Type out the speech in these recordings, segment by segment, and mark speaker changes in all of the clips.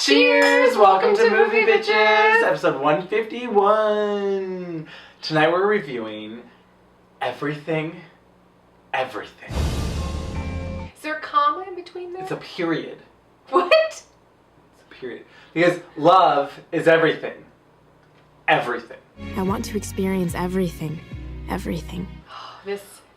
Speaker 1: Cheers! Welcome to Movie Bitches, episode 151. Tonight we're reviewing Everything.
Speaker 2: Is there a comma in between there?
Speaker 1: It's a period.
Speaker 2: What?
Speaker 1: It's a period. Because love is everything. Everything.
Speaker 3: I want to experience everything. Everything.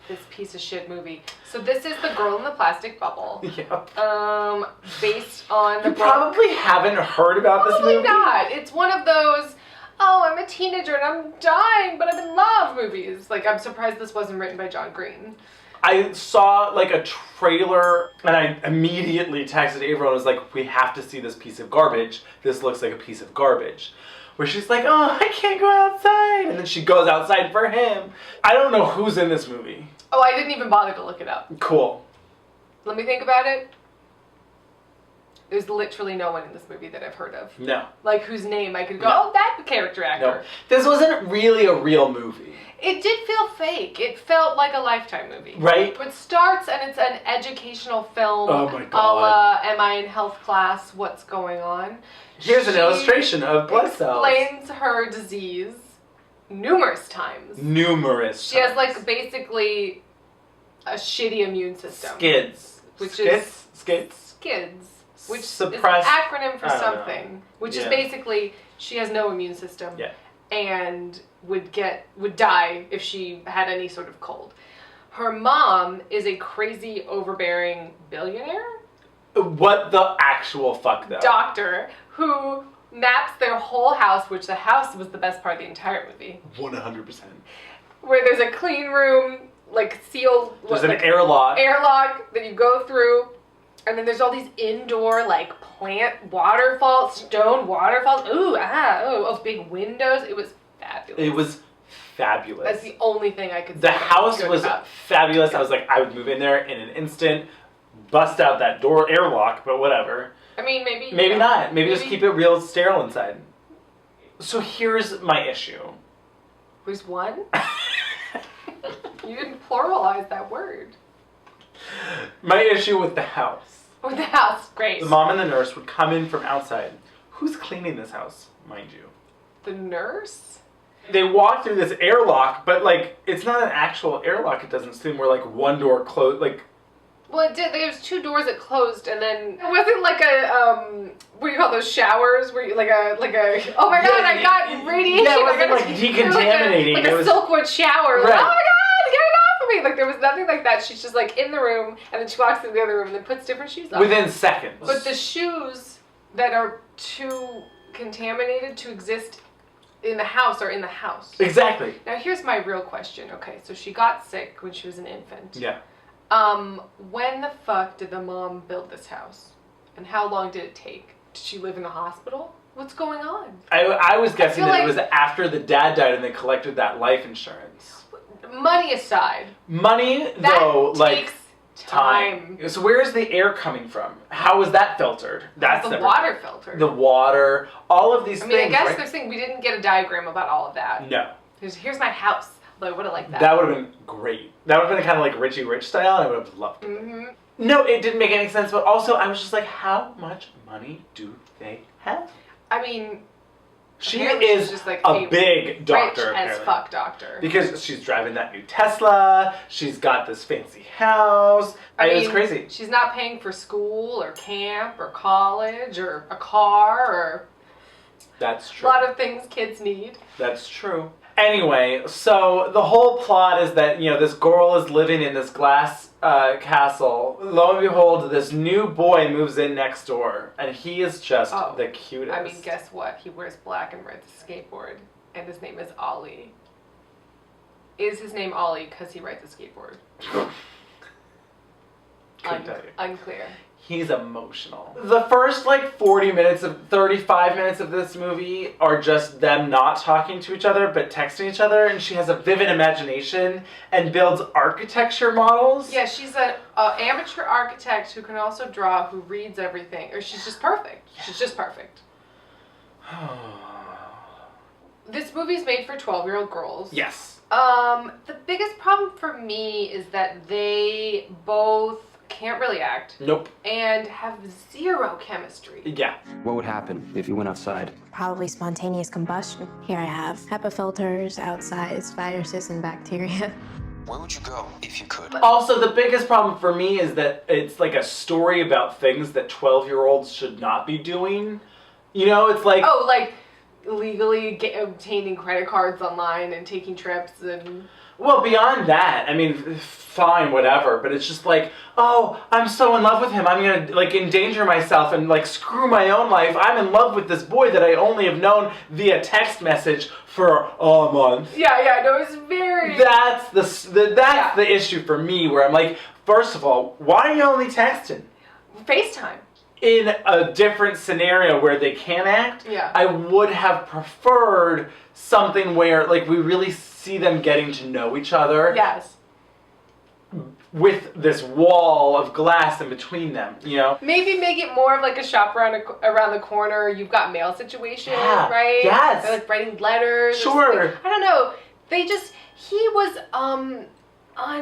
Speaker 2: This piece of shit movie. So this is The Girl in the Plastic Bubble.
Speaker 1: Yep.
Speaker 2: Based on the
Speaker 1: You probably haven't heard about this movie.
Speaker 2: Probably not. It's one of those, oh, I'm a teenager and I'm dying, but I'm in love movies. Like, I'm surprised this wasn't written by John Green.
Speaker 1: I saw like a trailer and I immediately texted Avaryl and was like, we have to see this piece of garbage. This looks like a piece of garbage. Where she's like, oh, I can't go outside. And then she goes outside for him. I don't know who's in this movie.
Speaker 2: Oh, I didn't even bother to look it up.
Speaker 1: Cool.
Speaker 2: Let me think about it. There's literally no one in this movie that I've heard of.
Speaker 1: No.
Speaker 2: Like, whose name I could go,
Speaker 1: No.
Speaker 2: oh, that's the character actor.
Speaker 1: No. This wasn't really a real movie.
Speaker 2: It did feel fake. It felt like a Lifetime movie.
Speaker 1: Right?
Speaker 2: It starts and it's an educational film.
Speaker 1: Oh my
Speaker 2: A
Speaker 1: God.
Speaker 2: la, am I in health class? What's going on?
Speaker 1: Here's an illustration of blood cells.
Speaker 2: Explains her disease numerous times.
Speaker 1: Numerous
Speaker 2: She has,
Speaker 1: times.
Speaker 2: like, basically a shitty immune system.
Speaker 1: Skids.
Speaker 2: Which
Speaker 1: is...
Speaker 2: Skids. Which
Speaker 1: Suppressed...
Speaker 2: is an acronym for
Speaker 1: I don't
Speaker 2: something.
Speaker 1: know.
Speaker 2: Which
Speaker 1: Yeah.
Speaker 2: is basically, she has no immune system.
Speaker 1: Yeah.
Speaker 2: And would die if she had any sort of cold. Her mom is a crazy, overbearing billionaire?
Speaker 1: What the actual fuck, though?
Speaker 2: Doctor who maps their whole house, which the house was the best part of the entire movie.
Speaker 1: 100%.
Speaker 2: Where there's a clean room, like sealed...
Speaker 1: There's an airlock.
Speaker 2: Airlock that you go through. And then there's all these indoor, like, plant waterfalls, stone waterfalls. Big windows. It was fabulous.
Speaker 1: It was fabulous.
Speaker 2: That's the only thing I could say.
Speaker 1: The house
Speaker 2: good
Speaker 1: was
Speaker 2: about.
Speaker 1: fabulous. I was like, I would move in there in an instant, bust out that door airlock, but whatever.
Speaker 2: I mean, maybe...
Speaker 1: Maybe not. Maybe just keep it real sterile inside. So here's my issue.
Speaker 2: Who's one? You didn't pluralize that word.
Speaker 1: My issue with the house.
Speaker 2: With the house, great.
Speaker 1: The mom and the nurse would come in from outside. Who's cleaning this house, mind you?
Speaker 2: The nurse?
Speaker 1: They walk through this airlock, but like, it's not an actual airlock, it doesn't seem, where like one door closed, like...
Speaker 2: Well, it did. There's two doors that closed, and then it wasn't like a what do you call those showers? Where you like a oh my god, I got radiation.
Speaker 1: Yeah, it wasn't like decontaminating.
Speaker 2: Like a Silkwood shower.
Speaker 1: Right.
Speaker 2: Like, oh my god, get it off of me! Like there was nothing like that. She's just like in the room, and then she walks into the other room and then puts different shoes on.
Speaker 1: Within seconds.
Speaker 2: But the shoes that are too contaminated to exist in the house are in the house.
Speaker 1: Exactly.
Speaker 2: Now here's my real question. Okay, so she got sick when she was an infant.
Speaker 1: Yeah.
Speaker 2: When the fuck did the mom build this house? And how long did it take? Did she live in a hospital? What's going on?
Speaker 1: I was guessing that it was
Speaker 2: like-
Speaker 1: after the dad died and they collected that life insurance.
Speaker 2: Money aside.
Speaker 1: Money,
Speaker 2: That
Speaker 1: though, like...
Speaker 2: takes time.
Speaker 1: So where is the air coming from? How is that filtered? That's
Speaker 2: The
Speaker 1: never-
Speaker 2: water filter.
Speaker 1: The water, all of these
Speaker 2: I
Speaker 1: things.
Speaker 2: mean, I guess
Speaker 1: right?
Speaker 2: they're saying we didn't get a diagram about all of that.
Speaker 1: No.
Speaker 2: Here's my house. But I would have liked that.
Speaker 1: That would have been great. That would have been kind of like Richie Rich style, and I would have loved it.
Speaker 2: Mm-hmm.
Speaker 1: No, it didn't make any sense, but also I was just like, how much money do they have?
Speaker 2: I mean,
Speaker 1: She
Speaker 2: apparently
Speaker 1: is
Speaker 2: she's just like
Speaker 1: a big doctor,
Speaker 2: rich as
Speaker 1: apparently.
Speaker 2: fuck doctor.
Speaker 1: Because she's driving that new Tesla, she's got this fancy house. It was crazy.
Speaker 2: She's not paying for school or camp or college or a car or
Speaker 1: That's
Speaker 2: a
Speaker 1: true.
Speaker 2: lot of things kids need.
Speaker 1: That's true. Anyway, so the whole plot is that, you know, this girl is living in this glass castle. Lo and behold, this new boy moves in next door, and he is just the cutest.
Speaker 2: I mean, guess what? He wears black and rides a skateboard, and his name is Ollie. Is his name Ollie because he rides a skateboard?
Speaker 1: Couldn't tell you.
Speaker 2: Unclear.
Speaker 1: He's emotional. The first, like, 35 minutes of this movie are just them not talking to each other, but texting each other, and she has a vivid imagination and builds architecture models.
Speaker 2: Yeah, she's an amateur architect who can also draw, who reads everything. Or she's just perfect. She's just perfect. This movie's made for 12-year-old girls.
Speaker 1: Yes.
Speaker 2: The biggest problem for me is that they both can't really act,
Speaker 1: Nope.
Speaker 2: and have zero chemistry.
Speaker 1: Yeah.
Speaker 4: What would happen if you went outside?
Speaker 3: Probably spontaneous combustion. Here I have HEPA filters, outsized viruses and bacteria.
Speaker 4: Where would you go if you could?
Speaker 1: Also, the biggest problem for me is that it's like a story about things that 12-year-olds should not be doing. You know, it's like...
Speaker 2: Oh, like illegally obtaining credit cards online and taking trips and...
Speaker 1: Well, beyond that, I mean, fine, whatever, but it's just like, oh, I'm so in love with him, I'm gonna, like, endanger myself and, like, screw my own life. I'm in love with this boy that I only have known via text message for a month.
Speaker 2: Yeah, no, it's very...
Speaker 1: That's the issue for me, where I'm like, first of all, why are you only texting?
Speaker 2: FaceTime.
Speaker 1: In a different scenario where they can act,
Speaker 2: Yeah.
Speaker 1: I would have preferred something where, like, we really see them getting to know each other.
Speaker 2: Yes.
Speaker 1: With this wall of glass in between them, you know?
Speaker 2: Maybe make it more of like a shop around the corner, you've got mail situation,
Speaker 1: Yeah.
Speaker 2: right?
Speaker 1: Yes.
Speaker 2: They're like writing letters.
Speaker 1: Sure.
Speaker 2: I don't know. He was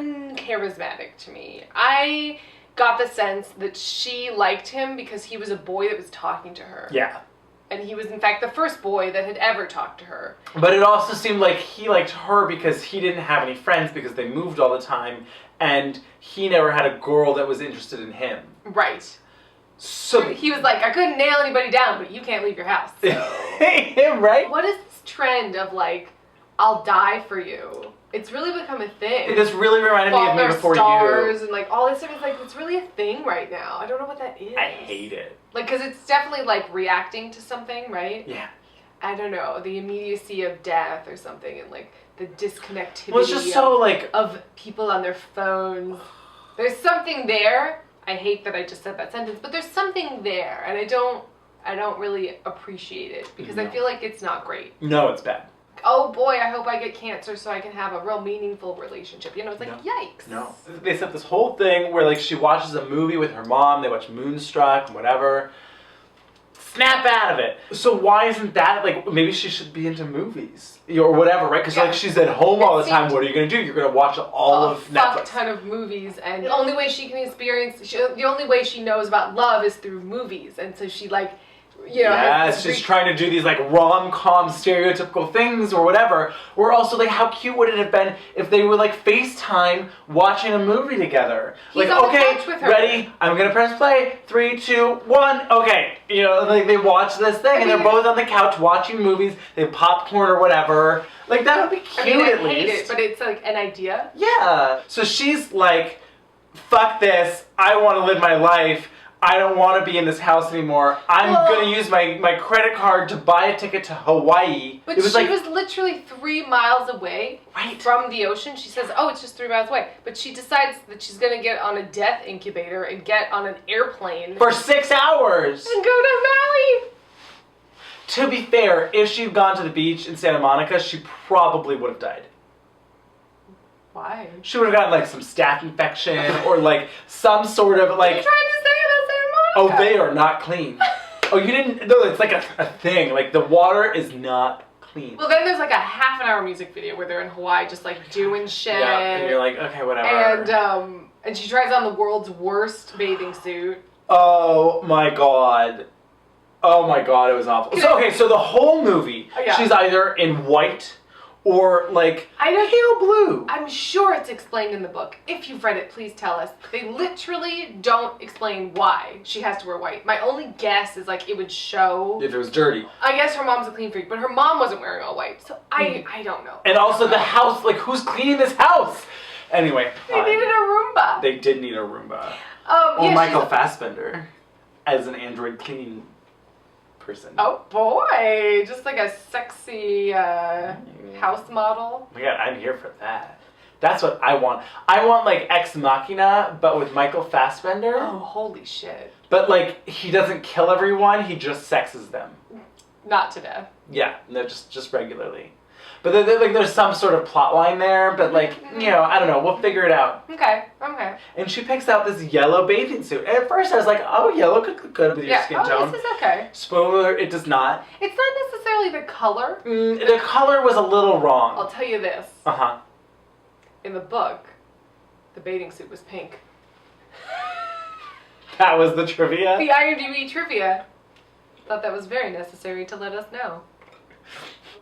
Speaker 2: uncharismatic to me. I got the sense that she liked him because he was a boy that was talking to her.
Speaker 1: Yeah.
Speaker 2: And he was, in fact, the first boy that had ever talked to her.
Speaker 1: But it also seemed like he liked her because he didn't have any friends because they moved all the time, and he never had a girl that was interested in him.
Speaker 2: Right.
Speaker 1: So
Speaker 2: He was like, I couldn't nail anybody down, but you can't leave your house. So.
Speaker 1: him, right?
Speaker 2: What is this trend of like, I'll die for you? It's really become a thing.
Speaker 1: This really reminded me of
Speaker 2: Fault
Speaker 1: Me
Speaker 2: in Our
Speaker 1: Before
Speaker 2: Stars
Speaker 1: You.
Speaker 2: and like all this stuff is like, it's really a thing right now. I don't know what that is.
Speaker 1: I hate it.
Speaker 2: Like, because it's definitely like reacting to something, right?
Speaker 1: Yeah.
Speaker 2: I don't know, the immediacy of death or something, and like the disconnectivity
Speaker 1: Well, it's just so like...
Speaker 2: of people on their phones. There's something there. I hate that I just said that sentence, but there's something there, and I don't really appreciate it because I
Speaker 1: No.
Speaker 2: feel like it's not great.
Speaker 1: No, it's bad.
Speaker 2: Oh boy, I hope I get cancer so I can have a real meaningful relationship. You know, it's like,
Speaker 1: No.
Speaker 2: yikes.
Speaker 1: No. They set this whole thing where, like, she watches a movie with her mom, they watch Moonstruck and whatever. Snap out of it. So why isn't that, like, maybe she should be into movies or whatever, right? Because,
Speaker 2: Yeah.
Speaker 1: like, she's at home all the time.
Speaker 2: seemed-
Speaker 1: What are you going to do? You're going to watch all
Speaker 2: A
Speaker 1: of
Speaker 2: fuck
Speaker 1: Netflix.
Speaker 2: ton of movies, and the only way she can experience, the only way she knows about love is through movies, and so she like, you know,
Speaker 1: Yes,
Speaker 2: has
Speaker 1: she's trying to do these like rom-com stereotypical things or whatever. Or also like, how cute would it have been if they would like FaceTime watching a movie together?
Speaker 2: He's
Speaker 1: like,
Speaker 2: on the
Speaker 1: okay,
Speaker 2: couch with her.
Speaker 1: ready? I'm gonna press play. 3, 2, 1. Okay, you know, like they watch this thing and they're
Speaker 2: mean-
Speaker 1: both on the couch watching movies. They have popcorn or whatever. Like that would be cute
Speaker 2: I mean, I
Speaker 1: at
Speaker 2: hate
Speaker 1: least.
Speaker 2: it, but it's like an idea.
Speaker 1: Yeah. So she's like, fuck this. I want to live my life. I don't want to be in this house anymore. I'm
Speaker 2: Well-
Speaker 1: going to use my credit card to buy a ticket to Hawaii.
Speaker 2: But
Speaker 1: It was
Speaker 2: she
Speaker 1: like,
Speaker 2: was literally 3 miles away
Speaker 1: Right.
Speaker 2: from the ocean. She says, oh, it's just 3 miles away. But she decides that she's going to get on a death incubator and get on an airplane
Speaker 1: for 6 hours.
Speaker 2: and go to Maui.
Speaker 1: To be fair, if she'd gone to the beach in Santa Monica, she probably would have died.
Speaker 2: Why?
Speaker 1: She would have gotten like some staph infection or like some sort of
Speaker 2: What are you
Speaker 1: like,
Speaker 2: trying to say about Santa
Speaker 1: oh,
Speaker 2: Monica?
Speaker 1: they are not clean. Oh, you didn't, no, it's like a thing. Like the water is not clean.
Speaker 2: Well, then there's like a half-an-hour music video where they're in Hawaii just like doing shit.
Speaker 1: Yeah, and you're like, okay, whatever.
Speaker 2: And she tries on the world's worst bathing suit.
Speaker 1: Oh my god. Oh my god, it was awful. So, okay, so the whole movie,
Speaker 2: Yeah.
Speaker 1: she's either in white or like
Speaker 2: I don't-
Speaker 1: pale blue.
Speaker 2: I'm sure it's explained in the book. If you've read it, please tell us. They literally don't explain why she has to wear white. My only guess is like it would show.
Speaker 1: If it was dirty.
Speaker 2: I guess her mom's a clean freak, but her mom wasn't wearing all white, so I don't know.
Speaker 1: And also the house, like who's cleaning this house? Anyway,
Speaker 2: They needed a Roomba.
Speaker 1: They did need a Roomba.
Speaker 2: Yeah,
Speaker 1: Or Michael
Speaker 2: she's-
Speaker 1: Fassbender as an android cleaning person.
Speaker 2: Oh boy, just like a sexy house model.
Speaker 1: Oh my god, I'm here for that. That's what I want. I want like Ex Machina, but with Michael Fassbender.
Speaker 2: Oh, holy shit.
Speaker 1: But like he doesn't kill everyone, he just sexes them.
Speaker 2: Not to death.
Speaker 1: Yeah, no, just regularly. But like there's some sort of plot line there, but like, you know, I don't know, we'll figure it out.
Speaker 2: Okay.
Speaker 1: And she picks out this yellow bathing suit. And at first I was like, oh, yellow could look good with your skin tone.
Speaker 2: This is okay.
Speaker 1: Spoiler, it does not.
Speaker 2: It's not necessarily the color.
Speaker 1: The color was a little
Speaker 2: I'll
Speaker 1: wrong.
Speaker 2: tell you this.
Speaker 1: Uh-huh.
Speaker 2: In the book, the bathing suit was pink.
Speaker 1: That was the trivia?
Speaker 2: The IMDb trivia. Thought that was very necessary to let us know.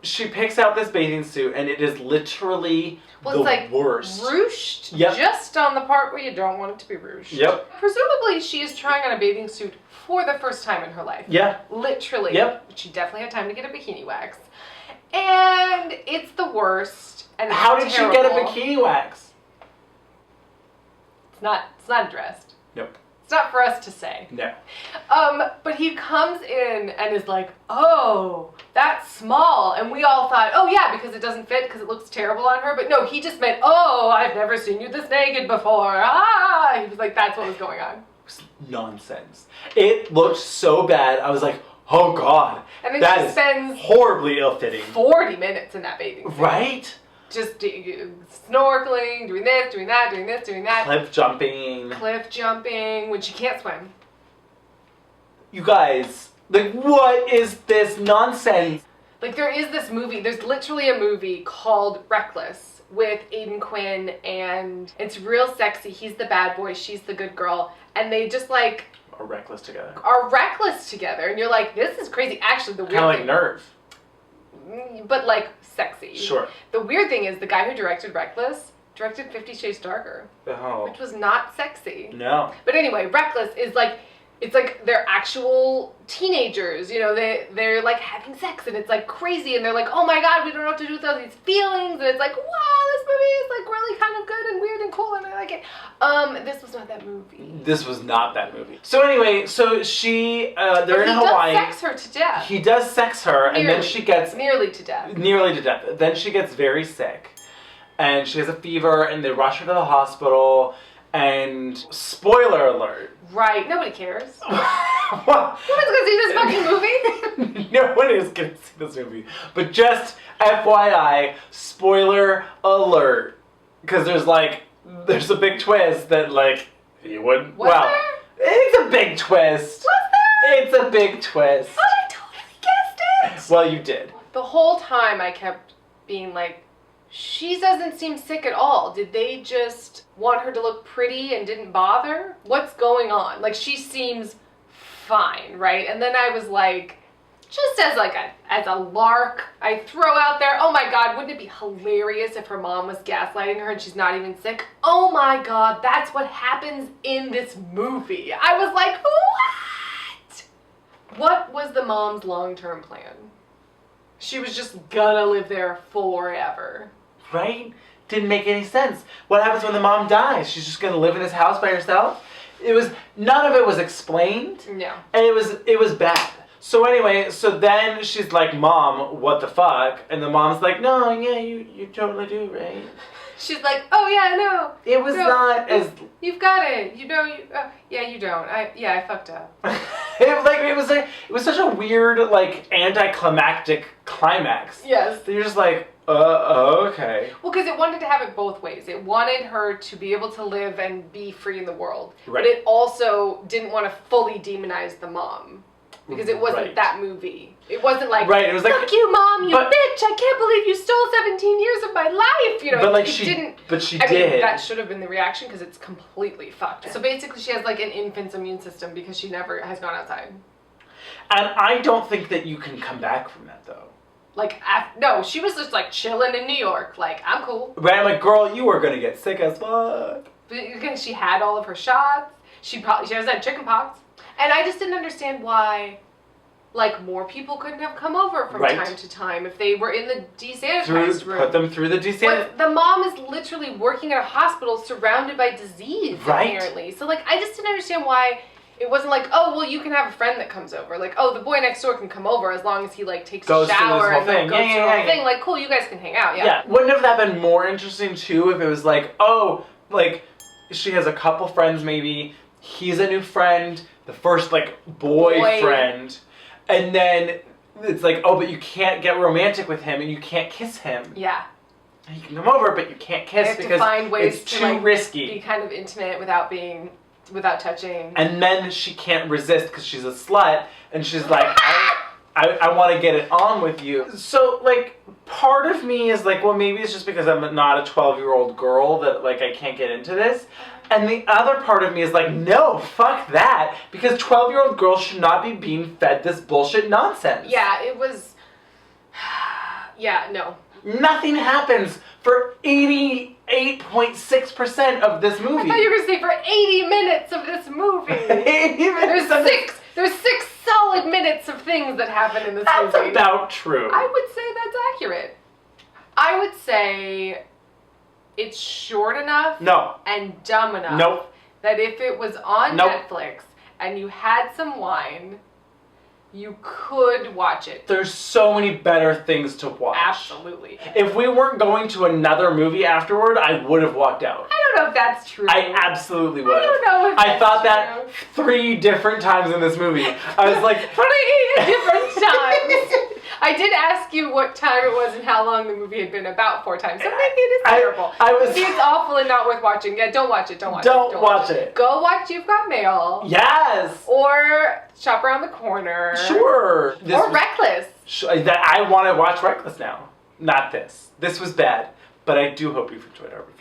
Speaker 1: She picks out this bathing suit, and it is literally the worst.
Speaker 2: Ruched
Speaker 1: Yep.
Speaker 2: just on the part where you don't want it to be ruched.
Speaker 1: Yep.
Speaker 2: Presumably, she is trying on a bathing suit for the first time in her life.
Speaker 1: Yeah.
Speaker 2: Literally.
Speaker 1: Yep.
Speaker 2: She definitely had time to get a bikini wax. And it's the worst. And
Speaker 1: How did
Speaker 2: terrible.
Speaker 1: she get a bikini wax?
Speaker 2: It's not addressed.
Speaker 1: Nope.
Speaker 2: It's not for us to say.
Speaker 1: No.
Speaker 2: But he comes in and is like, oh, that's small. And we all thought, oh yeah, because it doesn't fit, because it looks terrible on her. But no, he just meant, oh, I've never seen you this naked before. Ah! He was like, that's what was going on.
Speaker 1: It was nonsense. It looked so bad. I was like, oh God.
Speaker 2: And then
Speaker 1: that
Speaker 2: she
Speaker 1: is
Speaker 2: spends
Speaker 1: horribly ill-fitting.
Speaker 2: 40 minutes in that bathing suit.
Speaker 1: Right?
Speaker 2: Just snorkeling, doing this, doing that, doing this, doing that.
Speaker 1: Cliff jumping.
Speaker 2: Cliff jumping when she can't swim.
Speaker 1: You guys, like, what is this nonsense?
Speaker 2: Like, there is this movie, there's literally a movie called Reckless with Aidan Quinn, and it's real sexy. He's the bad boy, she's the good girl, and they just, like,
Speaker 1: Are reckless together.
Speaker 2: are reckless together, and you're like, this is crazy. Actually, the weird
Speaker 1: Kind of like
Speaker 2: thing,
Speaker 1: Nerve.
Speaker 2: but, like, sexy.
Speaker 1: Sure.
Speaker 2: The weird thing is, the guy who directed Reckless directed 50 Shades Darker,
Speaker 1: Oh.
Speaker 2: which was not sexy.
Speaker 1: No.
Speaker 2: But anyway, Reckless is like, it's like they're actual teenagers, you know, they're like having sex and it's like crazy and they're like, oh my God, we don't know what to do with all these feelings, and it's like, wow, this movie is like really kind of good and weird and cool and I like it. This was not that movie.
Speaker 1: This was not that movie. So anyway, so she, they're
Speaker 2: But
Speaker 1: in Hawaii.
Speaker 2: He does sex her to death.
Speaker 1: He does sex her, and then she gets
Speaker 2: nearly to death.
Speaker 1: nearly to death. Then she gets very sick, and she has a fever, and they rush her to the hospital. And spoiler alert.
Speaker 2: Right, nobody cares.
Speaker 1: What?
Speaker 2: Nobody's gonna see this fucking movie.
Speaker 1: No one is gonna see this movie. But just FYI, spoiler alert. Because there's a big twist that, like, you wouldn't.
Speaker 2: Was
Speaker 1: well,
Speaker 2: there?
Speaker 1: it's a big twist.
Speaker 2: Was there?
Speaker 1: It's a big twist.
Speaker 2: Oh, I totally guessed it.
Speaker 1: Well, you did.
Speaker 2: The whole time I kept being like, she doesn't seem sick at all. Did they just want her to look pretty and didn't bother? What's going on? Like, she seems fine, right? And then I was like, just as a lark, I throw out there, oh my God, wouldn't it be hilarious if her mom was gaslighting her and she's not even sick? Oh my God, that's what happens in this movie. I was like, what? What was the mom's long-term plan? She was just gonna live there forever.
Speaker 1: Right? Didn't make any sense. What happens when the mom dies? She's just gonna live in this house by herself? None of it was explained.
Speaker 2: No.
Speaker 1: And it was bad. So anyway, so then she's like, Mom, what the fuck? And the mom's like, no, yeah, you totally do, right?
Speaker 2: She's like, oh yeah, no.
Speaker 1: It was not as...
Speaker 2: You've got it. You know, yeah, you don't. I fucked up.
Speaker 1: it was such a weird, like, anticlimactic climax.
Speaker 2: Yes.
Speaker 1: You're just like, okay.
Speaker 2: Well, because it wanted to have it both ways. It wanted her to be able to live and be free in the world.
Speaker 1: Right.
Speaker 2: But it also didn't want to fully demonize the mom. Because it wasn't
Speaker 1: Right.
Speaker 2: that movie. It wasn't like,
Speaker 1: right, it was like,
Speaker 2: fuck you, Mom, you
Speaker 1: but-
Speaker 2: bitch, I can't believe you stole 17 years of my life, you know.
Speaker 1: But like
Speaker 2: it didn't.
Speaker 1: But she
Speaker 2: I
Speaker 1: did.
Speaker 2: mean, that should have been the reaction because it's completely fucked. So basically she has like an infant's immune system because she never has gone outside.
Speaker 1: And I don't think that you can come back from that, though.
Speaker 2: Like, no, she was just like chilling in New York. Like, I'm cool.
Speaker 1: Right? I'm like, girl, you are gonna get sick as fuck.
Speaker 2: Because she had all of her shots. She has had chicken pox. And I just didn't understand why, like, more people couldn't have come over from
Speaker 1: Right.
Speaker 2: time to time if they were in the desanitized room.
Speaker 1: Put them through the desanitized.
Speaker 2: The mom is literally working at a hospital surrounded by disease,
Speaker 1: Right.
Speaker 2: apparently. So, like, I just didn't understand why it wasn't like, oh, well, you can have a friend that comes over. Like, oh, the boy next door can come over as long as he, like, takes
Speaker 1: Goes
Speaker 2: a
Speaker 1: through this
Speaker 2: shower
Speaker 1: whole
Speaker 2: and then
Speaker 1: thing.
Speaker 2: goes
Speaker 1: Yeah,
Speaker 2: through
Speaker 1: yeah,
Speaker 2: the whole
Speaker 1: yeah.
Speaker 2: thing. Like, cool, you guys can hang out,
Speaker 1: Yeah. Wouldn't have that been more interesting, too, if it was like, oh, like, she has a couple friends, maybe. He's a new friend. The first, like, boyfriend. And then it's like, oh, but you can't get romantic with him and you can't kiss him.
Speaker 2: Yeah.
Speaker 1: You can come over, but you can't kiss
Speaker 2: have to
Speaker 1: because
Speaker 2: find ways
Speaker 1: it's
Speaker 2: to,
Speaker 1: too
Speaker 2: like,
Speaker 1: risky.
Speaker 2: Be kind of intimate without touching.
Speaker 1: And then she can't resist because she's a slut, and she's like, I want to get it on with you. So, like, part of me is like, well, maybe it's just because I'm not a 12-year-old girl that, like, I can't get into this. And the other part of me is like, no, fuck that. Because 12-year-old girls should not be being fed this bullshit nonsense.
Speaker 2: Yeah, it was... Yeah, no.
Speaker 1: Nothing happens for 88.6% of this movie.
Speaker 2: I thought you were going to say for 80 minutes of this movie.
Speaker 1: 80 minutes of this.
Speaker 2: There's 6 solid minutes of things that happen in this
Speaker 1: That's
Speaker 2: movie.
Speaker 1: about true.
Speaker 2: I would say that's accurate. I would say it's short enough
Speaker 1: No.
Speaker 2: and dumb enough
Speaker 1: Nope.
Speaker 2: that if it was on
Speaker 1: Nope.
Speaker 2: Netflix and you had some wine, you could watch it.
Speaker 1: There's so many better things to watch.
Speaker 2: Absolutely.
Speaker 1: If we weren't going to another movie afterward, I would have walked out.
Speaker 2: I don't know if that's true.
Speaker 1: I absolutely would have.
Speaker 2: I don't know if
Speaker 1: I
Speaker 2: that's
Speaker 1: thought that
Speaker 2: true.
Speaker 1: 3 different times in this movie. I was like,
Speaker 2: 3 different times. I did ask you what time it was and how long the movie had been about 4 times. So maybe it is terrible.
Speaker 1: I
Speaker 2: Maybe it's awful and not worth watching. Yeah, don't watch it. Don't watch it.
Speaker 1: Don't watch it.
Speaker 2: Go watch You've Got Mail.
Speaker 1: Yes.
Speaker 2: Or Shop Around the Corner.
Speaker 1: Sure.
Speaker 2: Or Reckless.
Speaker 1: That I want to watch Reckless now. Not this. This was bad, but I do hope you've enjoyed our review.